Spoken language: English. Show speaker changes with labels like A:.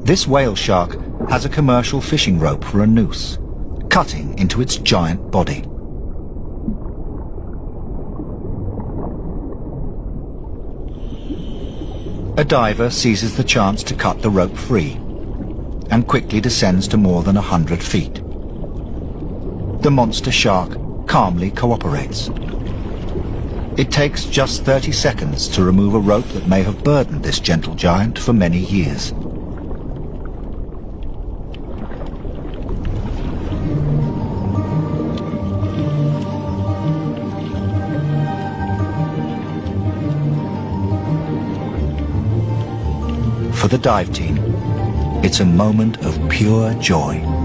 A: This whale shark has a commercial fishing rope for a noose, cutting into its giant body. A diver seizes the chance to cut the rope free and quickly descends to more than 100 feet. The monster shark calmly cooperates. It takes just 30 seconds to remove a rope that may have burdened this gentle giant for many years. For the dive team, it's a moment of pure joy.